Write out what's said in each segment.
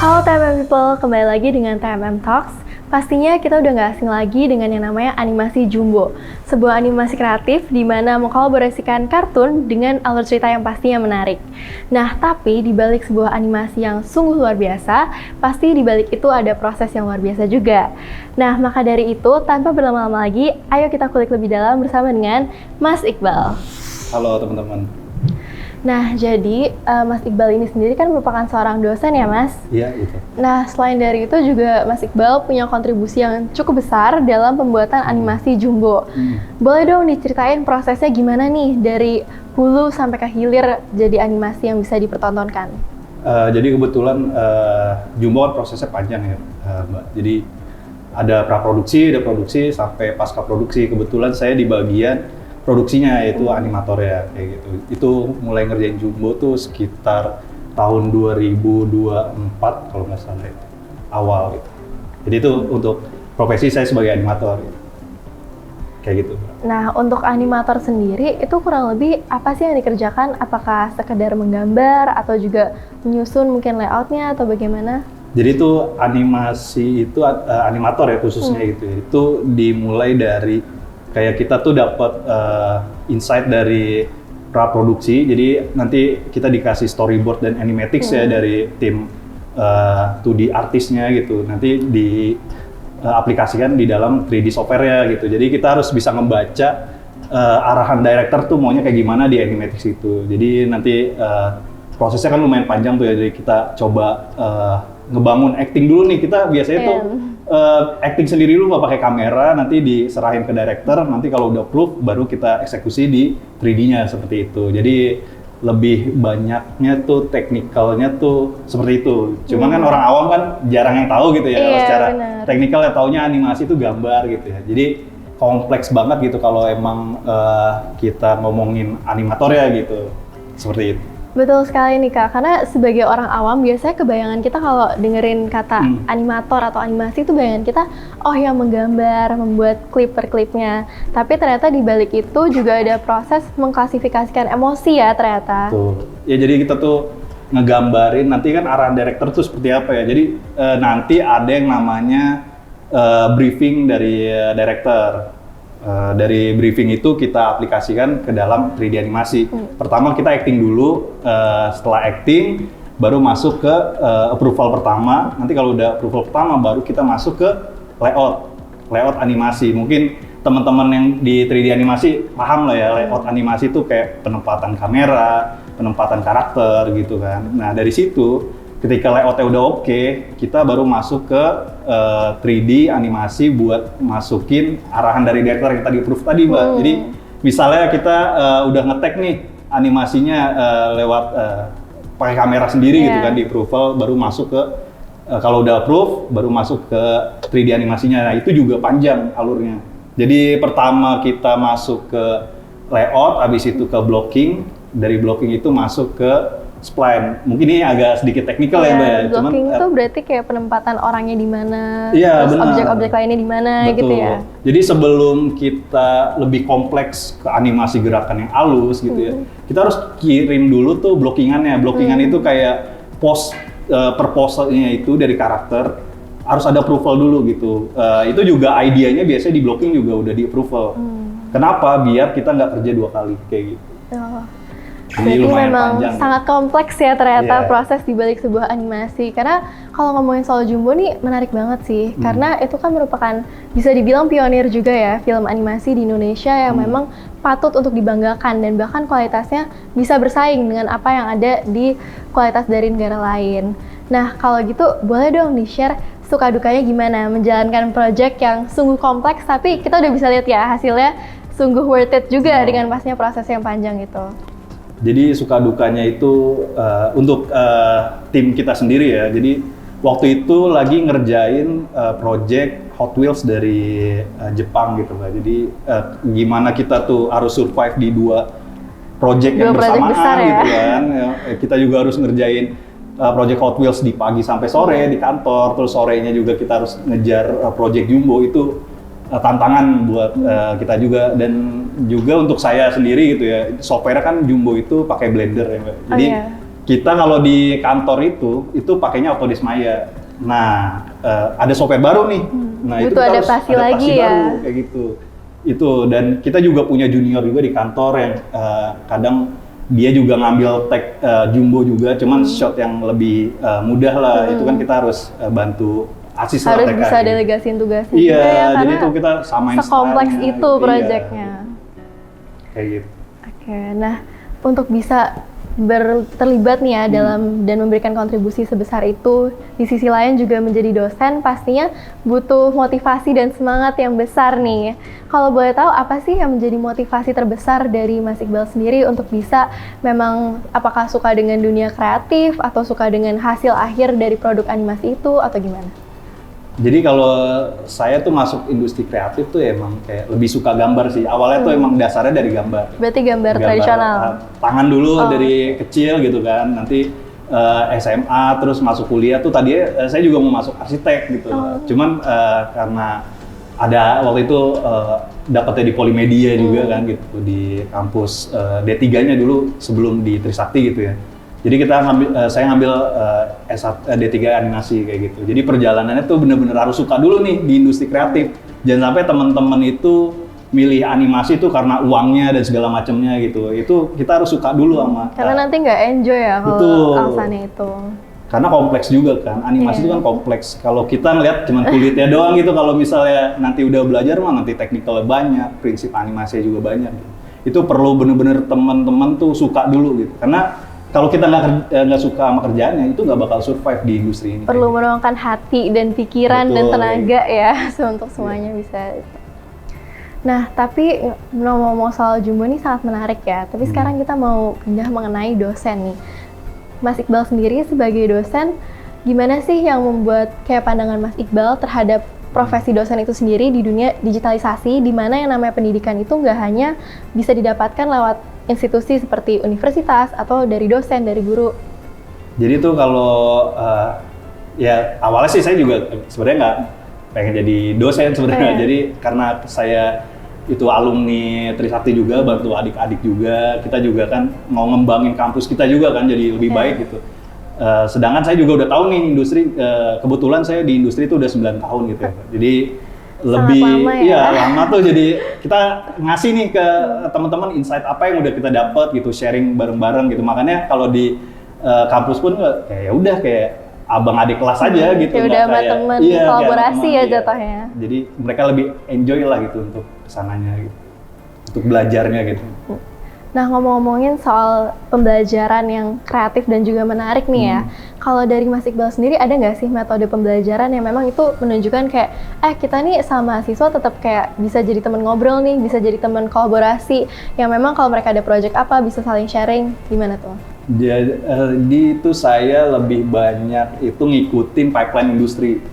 Halo TMM People, kembali lagi dengan TMM Talks. Pastinya kita udah gak asing lagi dengan yang namanya animasi Jumbo. Sebuah animasi kreatif di mana mengkolaborasikan kartun dengan alur cerita yang pastinya menarik. Nah, tapi di balik sebuah animasi yang sungguh luar biasa, pasti di balik itu ada proses yang luar biasa juga. Nah, maka dari itu, tanpa berlama-lama lagi, ayo kita kulik lebih dalam bersama dengan Mas Iqbal. Halo teman-teman. Nah, jadi Mas Iqbal ini sendiri kan merupakan seorang dosen ya, Mas? Iya, gitu. Nah, selain dari itu juga Mas Iqbal punya kontribusi yang cukup besar dalam pembuatan animasi Jumbo. Boleh dong diceritain prosesnya gimana nih dari hulu sampai ke hilir jadi animasi yang bisa dipertontonkan? Jadi kebetulan Jumbo kan prosesnya panjang ya, Mbak. Jadi ada praproduksi, ada produksi, sampai pasca produksi. Kebetulan saya di bagian produksinya, yaitu animator ya, kayak gitu. Itu mulai ngerjain Jumbo tuh sekitar tahun 2024 kalau nggak salah ya, awal gitu. Jadi itu untuk profesi saya sebagai animator gitu. Kayak gitu. Nah, untuk animator sendiri itu kurang lebih apa sih yang dikerjakan? Apakah sekedar menggambar atau juga menyusun mungkin layoutnya atau bagaimana? Jadi itu animasi itu animator ya khususnya gitu ya. Itu dimulai dari kayak kita tuh dapat insight dari praproduksi, jadi nanti kita dikasih storyboard dan animatics ya dari tim 2D artisnya gitu, nanti diaplikasikan di dalam 3D software ya gitu. Jadi kita harus bisa membaca arahan director tuh maunya kayak gimana di animatics itu. Jadi nanti prosesnya kan lumayan panjang tuh ya, jadi kita coba ngebangun acting dulu nih. Kita biasanya tuh acting sendiri dulu, nggak pakai kamera, nanti diserahin ke director, nanti kalau udah approve baru kita eksekusi di 3D-nya seperti itu. Jadi lebih banyaknya tuh teknikalnya tuh seperti itu. Cuman kan orang awam kan jarang yang tahu gitu ya, secara teknikal ya taunya animasi itu gambar gitu ya. Jadi kompleks banget gitu kalau emang kita ngomongin animator ya gitu, seperti itu. Betul sekali nih Kak, karena sebagai orang awam biasanya kebayangan kita kalau dengerin kata animator atau animasi itu bayangan kita, oh yang menggambar, membuat klip per klipnya. Tapi ternyata di balik itu juga ada proses mengklasifikasikan emosi ya ternyata. Tuh. Ya jadi kita tuh ngegambarin nanti kan arahan director tuh seperti apa ya. Jadi nanti ada yang namanya briefing dari director. Dari briefing itu kita aplikasikan ke dalam 3D animasi. Pertama kita acting dulu, setelah acting baru masuk ke approval pertama. Nanti kalau udah approval pertama baru kita masuk ke layout animasi. Mungkin teman-teman yang di 3D animasi paham lah ya, layout animasi itu kayak penempatan kamera, penempatan karakter gitu kan. Nah dari situ ketika layoutnya udah oke, kita baru masuk ke 3D animasi buat masukin arahan dari director yang tadi approve tadi, Mbak. Jadi misalnya kita udah nge-tag nih animasinya lewat pakai kamera sendiri gitu kan, di approval, baru masuk ke kalau udah approve baru masuk ke 3D animasinya. Nah itu juga panjang alurnya. Jadi pertama kita masuk ke layout, habis itu ke blocking, dari blocking itu masuk ke spline. Mungkin ini agak sedikit teknikal ya, Mbak ya. Blocking itu berarti kayak penempatan orangnya di mana, iya, terus benar. objek-objek lainnya di mana gitu ya. Jadi sebelum kita lebih kompleks ke animasi gerakan yang halus gitu ya, kita harus kirim dulu tuh blockingannya. Blockingan itu kayak pose per pose-nya itu dari karakter harus ada approval dulu gitu. Itu juga idenya biasanya di blocking juga udah di approval. Kenapa? Biar kita nggak kerja 2 kali kayak gitu. Jadi memang sangat kompleks ya ternyata proses di balik sebuah animasi. Karena kalau ngomongin soal Jumbo nih menarik banget sih. Karena itu kan merupakan bisa dibilang pionir juga ya film animasi di Indonesia yang memang patut untuk dibanggakan. Dan bahkan kualitasnya bisa bersaing dengan apa yang ada di kualitas dari negara lain. Nah kalau gitu boleh dong di-share suka dukanya gimana menjalankan project yang sungguh kompleks. Tapi kita udah bisa lihat ya hasilnya sungguh worth it juga dengan pastinya proses yang panjang itu. Jadi suka dukanya itu untuk tim kita sendiri ya. Jadi waktu itu lagi ngerjain project Hot Wheels dari Jepang gitu Mbak. Jadi gimana kita tuh harus survive di 2 project yang bersamaan gitu kan. Kita juga harus ngerjain project Hot Wheels di pagi sampai sore di kantor. Terus sorenya juga kita harus ngejar project Jumbo. Itu tantangan buat kita juga, dan juga untuk saya sendiri gitu ya. Software kan Jumbo itu pakai Blender ya Mbak. Jadi kita kalau di kantor itu pakainya Autodesk Maya. Nah, ada software baru nih. Nah, itu butuh kita harus adaptasi adaptasi lagi baru, ya. kayak gitu. Itu, dan kita juga punya junior juga di kantor yang kadang dia juga ngambil tag Jumbo juga, cuman shot yang lebih mudah lah. Itu kan kita harus bantu asis lah Harus mereka, bisa gitu. delegasiin tugasnya Iya, juga ya, jadi karena itu kita samain sekompleks stylenya, itu iya. proyeknya. Kayak gitu. Oke, nah untuk bisa terlibat nih ya dalam dan memberikan kontribusi sebesar itu, di sisi lain juga menjadi dosen pastinya butuh motivasi dan semangat yang besar nih. Kalau boleh tahu apa sih yang menjadi motivasi terbesar dari Mas Iqbal sendiri untuk bisa memang apakah suka dengan dunia kreatif atau suka dengan hasil akhir dari produk animasi itu atau gimana? Jadi kalau saya tuh masuk industri kreatif tuh emang kayak lebih suka gambar sih. Awalnya tuh emang dasarnya dari gambar. Berarti gambar tradisional. Tangan dulu dari kecil gitu kan. Nanti SMA terus masuk kuliah tuh tadinya saya juga mau masuk arsitek gitu. Cuman karena ada waktu itu dapetnya di Polimedia juga kan gitu di kampus D3-nya dulu sebelum di Trisakti gitu ya. Jadi saya ngambil D3 animasi kayak gitu. Jadi perjalanannya tuh bener-bener harus suka dulu nih di industri kreatif. Jangan sampai teman-teman itu milih animasi tuh karena uangnya dan segala macamnya gitu. Itu kita harus suka dulu sama. Karena nanti nggak enjoy ya kalau alasannya itu. Karena kompleks juga kan, animasi itu kan kompleks. Kalau kita ngeliat cuma kulitnya doang gitu, kalau misalnya nanti udah belajar mah nanti teknikalnya banyak, prinsip animasinya juga banyak. Gitu. Itu perlu bener-bener teman-teman tuh suka dulu gitu. Karena kalau kita nggak suka sama kerjaannya, itu nggak bakal survive di industri ini. Perlu menuangkan hati dan pikiran dan tenaga ya, untuk semuanya bisa. Nah, tapi ngomong-ngomong soal Jumbo ini sangat menarik ya. Tapi sekarang kita mau pindah mengenai dosen nih. Mas Iqbal sendiri sebagai dosen, gimana sih yang membuat kayak pandangan Mas Iqbal terhadap profesi dosen itu sendiri di dunia digitalisasi, di mana yang namanya pendidikan itu nggak hanya bisa didapatkan lewat institusi seperti universitas atau dari dosen, dari guru. Jadi tuh kalau ya awalnya sih saya juga sebenarnya nggak pengen jadi dosen sebenarnya. Jadi karena saya itu alumni Trisakti juga, bantu adik-adik juga, kita juga kan mau ngembangin kampus kita juga kan jadi lebih baik gitu. Sedangkan saya juga udah tahu nih industri, kebetulan saya di industri itu udah 9 tahun gitu ya. Jadi lebih lama ya? Lama tuh, jadi kita ngasih nih ke teman-teman insight apa yang udah kita dapat gitu, sharing bareng-bareng gitu. Makanya kalau di kampus pun kayak ya udah kayak abang adik kelas aja gitu. Ya udah sama teman, kolaborasi ya jatuhnya. Jadi mereka lebih enjoy lah gitu untuk kesananya gitu, untuk belajarnya gitu. Nah, ngomong-ngomongin soal pembelajaran yang kreatif dan juga menarik nih ya, kalau dari Mas Iqbal sendiri ada nggak sih metode pembelajaran yang memang itu menunjukkan kayak, kita nih sama siswa tetap kayak bisa jadi teman ngobrol nih, bisa jadi teman kolaborasi, yang memang kalau mereka ada project apa bisa saling sharing, gimana tuh? Jadi itu saya lebih banyak itu ngikutin pipeline industri.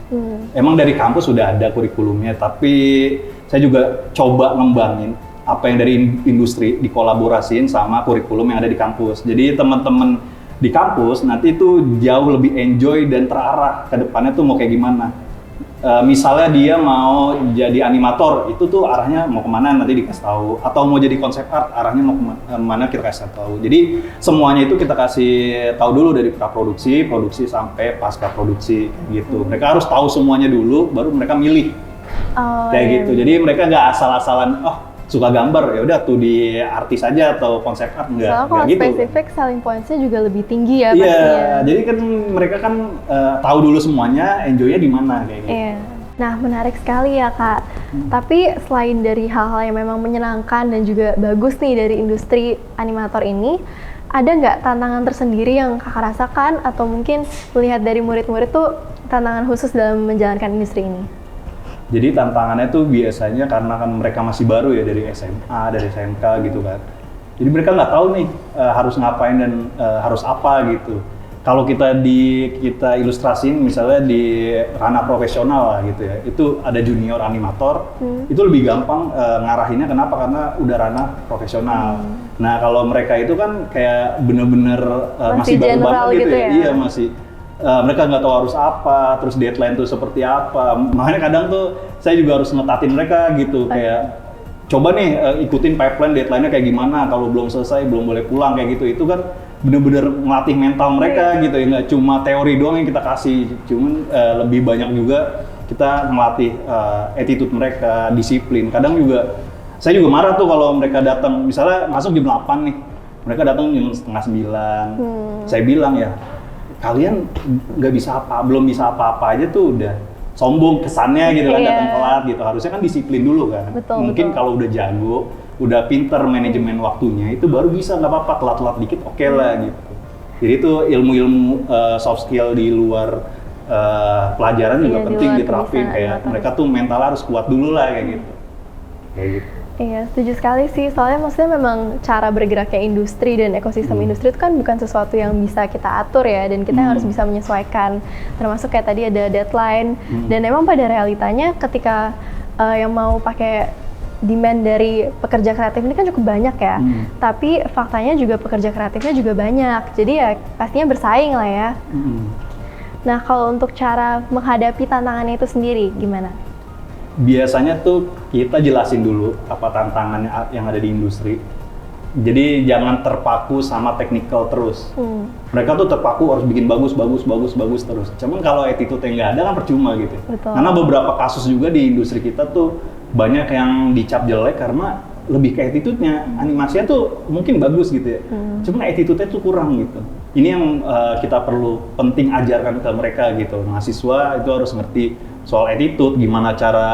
Emang dari kampus sudah ada kurikulumnya, tapi saya juga coba ngembangin apa yang dari industri dikolaborasiin sama kurikulum yang ada di kampus. Jadi teman-teman di kampus nanti itu jauh lebih enjoy dan terarah ke depannya tuh mau kayak gimana. Misalnya dia mau jadi animator, itu tuh arahnya mau kemana nanti dikasih tahu. Atau mau jadi konsep art, arahnya mau kemana kita kasih tahu. Jadi semuanya itu kita kasih tahu dulu dari praproduksi, produksi sampai pasca produksi gitu. Mereka harus tahu semuanya dulu, baru mereka milih. Kayak gitu. Jadi mereka nggak asal-asalan, suka gambar, ya udah tuh di artis aja atau konsep art, enggak. Soalnya kalau gitu. spesifik selling points-nya juga lebih tinggi ya pastinya. Iya, jadi kan mereka kan tahu dulu semuanya, enjoy-nya di mana kayak gitu. Iya. Nah, menarik sekali ya Kak. Tapi selain dari hal-hal yang memang menyenangkan dan juga bagus nih dari industri animator ini, ada nggak tantangan tersendiri yang Kakak rasakan atau mungkin melihat dari murid-murid tuh tantangan khusus dalam menjalankan industri ini? Jadi tantangannya tuh biasanya karena kan mereka masih baru ya dari SMA, dari SMK gitu kan. Jadi mereka nggak tahu nih harus ngapain dan harus apa gitu. Kalau kita ilustrasiin misalnya di ranah profesional lah gitu ya, itu ada junior animator, itu lebih gampang ngarahinnya kenapa? Karena udah ranah profesional. Nah kalau mereka itu kan kayak bener-bener masih baru banget gitu ya, iya masih. Mereka nggak tahu harus apa, terus deadline tuh seperti apa. Makanya kadang tuh saya juga harus ngetatin mereka gitu, kayak coba nih ikutin pipeline deadline-nya kayak gimana. Kalau belum selesai belum boleh pulang kayak gitu. Itu kan bener-bener ngelatih mental mereka gitu ya, nggak cuma teori doang yang kita kasih, cuman lebih banyak juga kita ngelatih attitude mereka, disiplin. Kadang juga saya juga marah tuh kalau mereka datang, misalnya masuk jam 8 nih, mereka datang jam setengah 9. Saya bilang ya, kalian nggak bisa belum bisa apa-apa aja tuh udah sombong kesannya gitu kan, datang telat gitu. Harusnya kan disiplin dulu kan. Mungkin kalau udah jago, udah pinter manajemen waktunya, itu baru bisa, nggak apa-apa telat-telat dikit oke lah gitu. Jadi itu ilmu-ilmu soft skill di luar pelajaran juga penting diterapin, kayak mereka tuh mental harus kuat dulu lah kayak gitu. Iya, setuju sekali sih. Soalnya maksudnya memang cara bergeraknya industri dan ekosistem industri itu kan bukan sesuatu yang bisa kita atur ya, dan kita harus bisa menyesuaikan. Termasuk kayak tadi ada deadline, dan emang pada realitanya ketika yang mau pakai demand dari pekerja kreatif ini kan cukup banyak ya. Tapi faktanya juga pekerja kreatifnya juga banyak. Jadi ya pastinya bersaing lah ya. Nah, kalau untuk cara menghadapi tantangannya itu sendiri gimana? Biasanya tuh kita jelasin dulu apa tantangannya yang ada di industri. Jadi jangan terpaku sama technical terus. Mereka tuh terpaku harus bikin bagus terus. Cuman kalau attitude-nya nggak ada kan percuma gitu. Betul. Karena beberapa kasus juga di industri kita tuh banyak yang dicap jelek karena lebih ke attitude-nya. Animasinya tuh mungkin bagus gitu ya. Cuman attitude-nya tuh kurang gitu. Ini yang kita perlu penting ajarkan ke mereka gitu. Mahasiswa itu harus ngerti soal attitude, gimana cara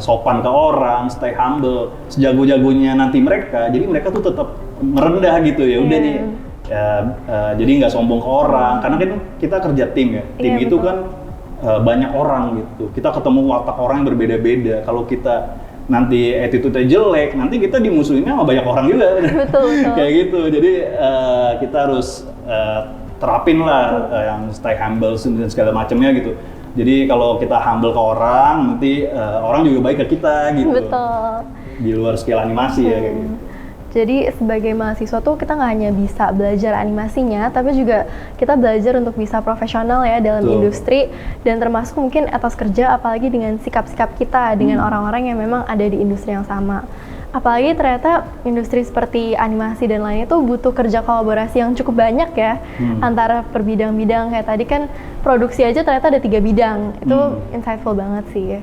sopan ke orang, stay humble, sejago-jagonya nanti mereka, jadi mereka tuh tetap merendah gitu ya, udah nih, jadi nggak sombong ke orang, karena kan kita kerja tim ya, tim itu kan banyak orang gitu, kita ketemu watak orang yang berbeda-beda, kalau kita nanti attitude-nya jelek, nanti kita dimusuhinnya sama banyak orang juga, betul. Kayak gitu, jadi kita harus terapin lah yang stay humble dan segala macamnya gitu. Jadi kalau kita humble ke orang, nanti orang juga baik ke kita gitu. Betul. Di luar skill animasi ya kayak gitu. Jadi sebagai mahasiswa tuh kita nggak hanya bisa belajar animasinya, tapi juga kita belajar untuk bisa profesional ya dalam industri, dan termasuk mungkin etos kerja, apalagi dengan sikap-sikap kita dengan orang-orang yang memang ada di industri yang sama. Apalagi ternyata industri seperti animasi dan lainnya tuh butuh kerja kolaborasi yang cukup banyak ya, antara per bidang-bidang. Kayak tadi kan produksi aja ternyata ada 3 bidang, itu insightful banget sih.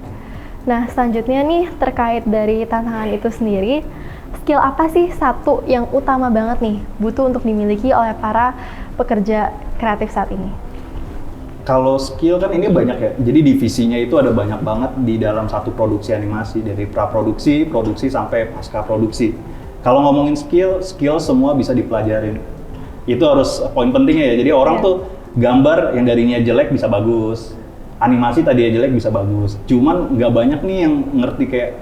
Nah, selanjutnya nih terkait dari tantangan itu sendiri, skill apa sih satu yang utama banget nih butuh untuk dimiliki oleh para pekerja kreatif saat ini? Kalau skill kan ini banyak ya, jadi divisinya itu ada banyak banget di dalam satu produksi animasi, dari praproduksi, produksi, sampai pasca produksi. Kalau ngomongin skill semua bisa dipelajarin. Itu harus poin pentingnya ya, jadi orang tuh gambar yang darinya jelek bisa bagus, animasi tadi ya jelek bisa bagus, cuman nggak banyak nih yang ngerti kayak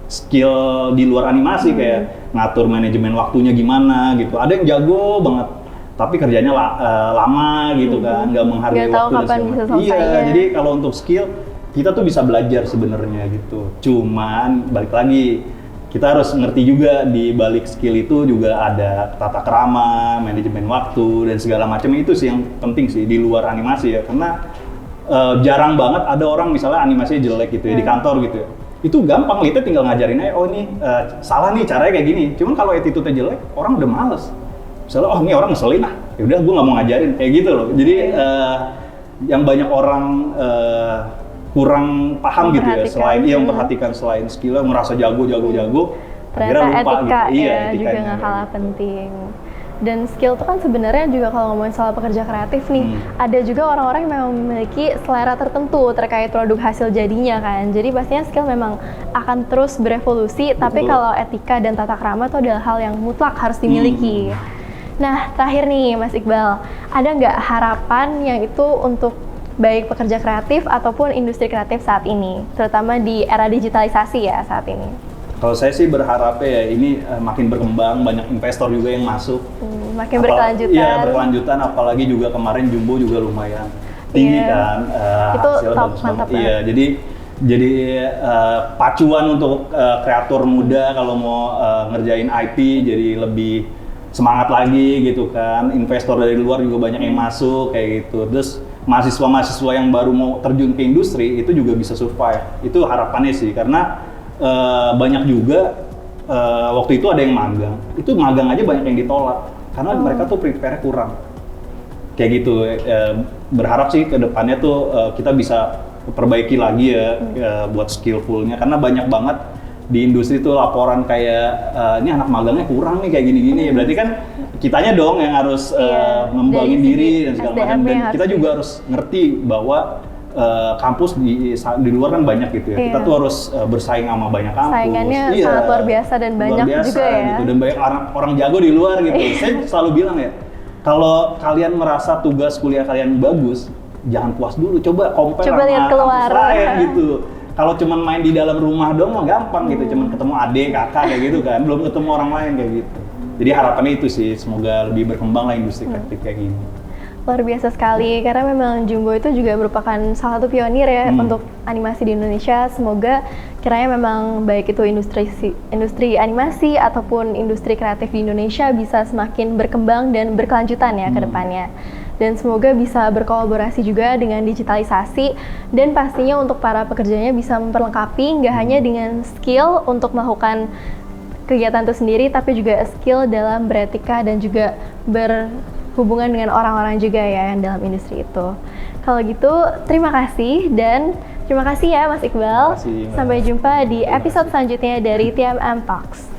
skill di luar animasi, kayak ngatur manajemen waktunya gimana gitu. Ada yang jago banget, tapi kerjanya lama gitu kan, nggak menghargai waktu dan segala. Iya, jadi kalau untuk skill kita tuh bisa belajar sebenarnya gitu. Cuman balik lagi, kita harus ngerti juga di balik skill itu juga ada tata krama, manajemen waktu dan segala macam. Itu sih yang penting sih di luar animasi ya, karena jarang banget ada orang misalnya animasinya jelek gitu ya di kantor gitu ya. Itu gampang, kita tinggal ngajarin aja, oh ini salah nih caranya kayak gini. Cuman kalau attitude-nya jelek, orang udah males. Misalnya, oh ini orang ngeselin ya udah gue nggak mau ngajarin, kayak gitu loh. Jadi yang banyak orang kurang paham gitu ya, selain memperhatikan selain skill, merasa jago, ternyata lupa etika gitu. Iya, juga nggak kalah penting. Dan skill itu kan sebenarnya juga kalau ngomongin soal pekerja kreatif nih, ada juga orang-orang yang memang memiliki selera tertentu terkait produk hasil jadinya kan. Jadi pastinya skill memang akan terus berevolusi, tapi kalau etika dan tata krama itu adalah hal yang mutlak harus dimiliki. Nah, terakhir nih Mas Iqbal, ada nggak harapan yang itu untuk baik pekerja kreatif ataupun industri kreatif saat ini, terutama di era digitalisasi ya saat ini? Kalau saya sih berharapnya ya ini makin berkembang, banyak investor juga yang masuk. Makin berkelanjutan. Iya, berkelanjutan, apalagi juga kemarin Jumbo juga lumayan tinggi kan. Itu top, mantap banget. Iya, jadi pacuan untuk kreator muda kalau mau ngerjain IP jadi lebih semangat lagi gitu kan. Investor dari luar juga banyak yang masuk kayak gitu. Terus mahasiswa-mahasiswa yang baru mau terjun ke industri itu juga bisa survive. Itu harapannya sih, karena banyak juga waktu itu ada yang magang. Itu magang aja banyak yang ditolak karena mereka tuh prepare kurang. Kayak gitu. Berharap sih ke depannya tuh kita bisa perbaiki lagi ya buat skillfulnya, karena banyak banget di industri tuh laporan kayak ini anak magangnya kurang nih kayak gini-gini ya, berarti kan kitanya dong yang harus ngembangin diri dan segala macam, dan kita juga harus ngerti bahwa kampus di luar kan banyak gitu ya, kita tuh harus bersaing sama banyak kampus. Saingannya sangat luar biasa dan banyak juga ya. Gitu. Dan banyak orang jago di luar gitu. Saya selalu bilang ya, kalau kalian merasa tugas kuliah kalian bagus, jangan puas dulu, coba compare sama lihat keluar kampus lain gitu. Kalau cuman main di dalam rumah dong mah gampang gitu, cuman ketemu adik, kakak kayak gitu kan, belum ketemu orang lain kayak gitu. Jadi harapannya itu sih, semoga lebih berkembang lah industri kreatif kayak gini. Luar biasa sekali, karena memang Jumbo itu juga merupakan salah satu pionir ya untuk animasi di Indonesia. Semoga kiranya memang baik itu industri animasi ataupun industri kreatif di Indonesia bisa semakin berkembang dan berkelanjutan ya ke depannya. Dan semoga bisa berkolaborasi juga dengan digitalisasi, dan pastinya untuk para pekerjanya bisa memperlengkapi nggak hanya dengan skill untuk melakukan kegiatan itu sendiri, tapi juga skill dalam beretika dan juga berhubungan dengan orang-orang juga ya yang dalam industri itu. Kalau gitu, terima kasih, dan terima kasih ya Mas Iqbal. Terima kasih, Mbak. Sampai jumpa di episode selanjutnya dari TMM Talks.